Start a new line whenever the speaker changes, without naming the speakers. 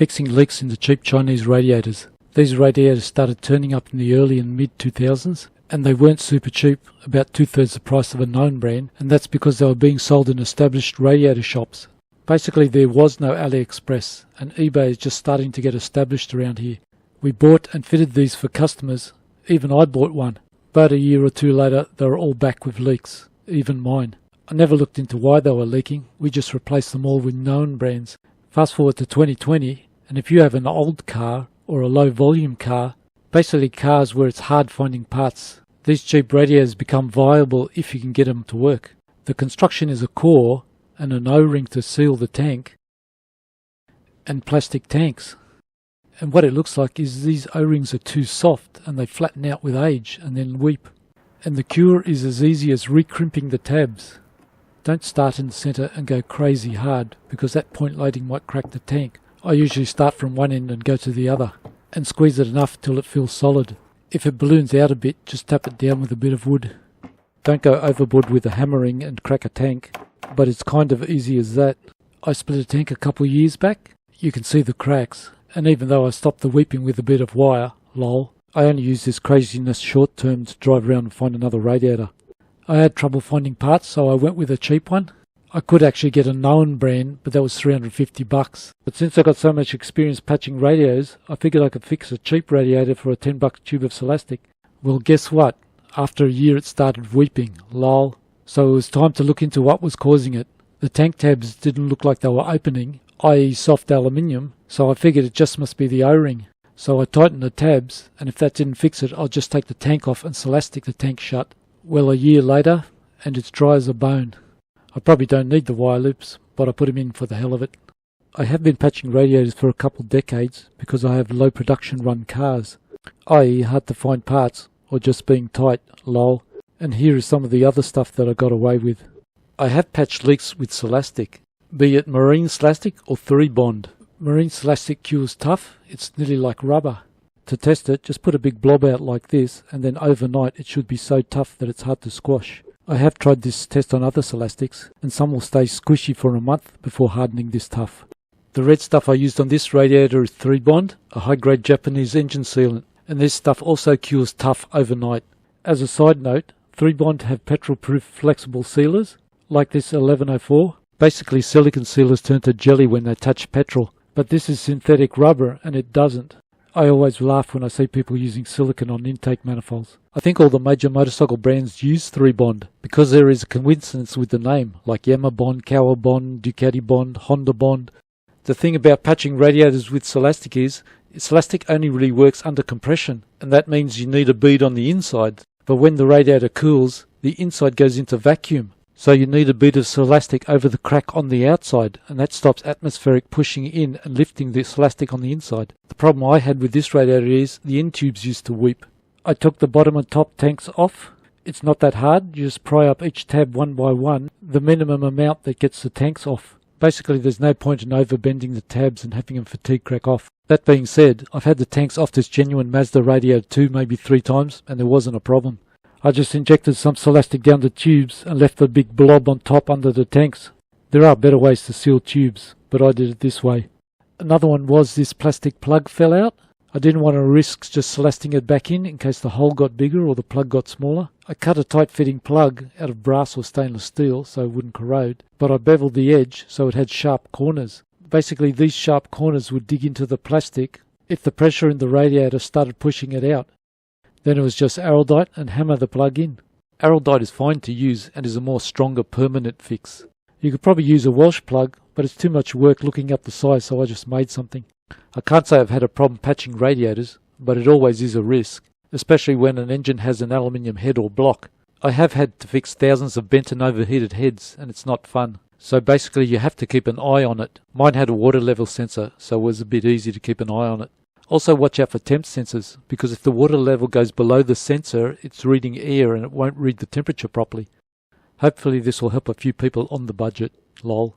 Fixing leaks in the cheap Chinese radiators. These radiators started turning up in the early and mid 2000s, and they weren't super cheap, about 2/3 the price of a known brand, and that's because they were being sold in established radiator shops. Basically there was no AliExpress, and eBay is just starting to get established around here. We bought and fitted these for customers. Even I bought one, but a year or two later they were all back with leaks, even mine. I never looked into why they were leaking, we just replaced them all with known brands. Fast forward to 2020, and if you have an old car or a low volume car, basically cars where it's hard finding parts, these cheap radiators become viable if you can get them to work. The construction is a core and an O-ring to seal the tank, and plastic tanks. And what it looks like is these O-rings are too soft and they flatten out with age and then weep. And the cure is as easy as re-crimping the tabs. Don't start in the centre and go crazy hard, because that point loading might crack the tank. I usually start from one end and go to the other, and squeeze it enough till it feels solid. If it balloons out a bit, just tap it down with a bit of wood. Don't go overboard with the hammering and crack a tank, but it's kind of easy as that. I split a tank a couple of years back. You can see the cracks, and even though I stopped the weeping with a bit of wire, lol, I only use this craziness short term to drive around and find another radiator. I had trouble finding parts, so I went with a cheap one. I could actually get a known brand, but that was $350. But since I got so much experience patching radiators, I figured I could fix a cheap radiator for a $10 tube of Celastic. Well, guess what? After a year it started weeping, lol. So it was time to look into what was causing it. The tank tabs didn't look like they were opening, i.e. soft aluminium, so I figured it just must be the O-ring. So I tightened the tabs, and if that didn't fix it, I'll just take the tank off and Celastic the tank shut. Well, a year later, and it's dry as a bone. I probably don't need the wire loops, but I put them in for the hell of it. I have been patching radiators for a couple decades because I have low production run cars, i.e. hard to find parts, or just being tight, lol. And here is some of the other stuff that I got away with. I have patched leaks with Celastic, be it marine Celastic or 3-bond. Marine Celastic cures tough, it's nearly like rubber. To test it, just put a big blob out like this, and then overnight it should be so tough that it's hard to squash. I have tried this test on other Celastics, and some will stay squishy for a month before hardening this tough. The red stuff I used on this radiator is 3-bond, a high-grade Japanese engine sealant, and this stuff also cures tough overnight. As a side note, 3-bond have petrol-proof flexible sealers, like this 1104. Basically silicon sealers turn to jelly when they touch petrol, but this is synthetic rubber and it doesn't. I always laugh when I see people using silicon on intake manifolds. I think all the major motorcycle brands use 3-bond because there is a coincidence with the name, like Yamaha Bond, Kawa Bond, Ducati Bond, Honda Bond. The thing about patching radiators with Celastic is, Celastic only really works under compression, and that means you need a bead on the inside. But when the radiator cools, the inside goes into vacuum. So you need a bit of Celastic over the crack on the outside, and that stops atmospheric pushing in and lifting the Celastic on the inside. The problem I had with this radiator is the end tubes used to weep. I took the bottom and top tanks off. It's not that hard, you just pry up each tab one by one, the minimum amount that gets the tanks off. Basically there's no point in overbending the tabs and having them fatigue crack off. That being said, I've had the tanks off this genuine Mazda radiator 2 maybe 3 times and there wasn't a problem. I just injected some Celastic down the tubes and left the big blob on top under the tanks. There are better ways to seal tubes, but I did it this way. Another one was this plastic plug fell out. I didn't want to risk just Celasting it back in case the hole got bigger or the plug got smaller. I cut a tight fitting plug out of brass or stainless steel so it wouldn't corrode, but I beveled the edge so it had sharp corners. Basically these sharp corners would dig into the plastic if the pressure in the radiator started pushing it out. Then it was just araldite and hammer the plug in. Araldite is fine to use and is a more stronger permanent fix. You could probably use a Welsh plug, but it's too much work looking up the size, so I just made something. I can't say I've had a problem patching radiators, but it always is a risk, especially when an engine has an aluminium head or block. I have had to fix thousands of bent and overheated heads, and it's not fun. So basically you have to keep an eye on it. Mine had a water level sensor, so it was a bit easy to keep an eye on it. Also watch out for temp sensors, because if the water level goes below the sensor, it's reading air and it won't read the temperature properly. Hopefully this will help a few people on the budget. Lol.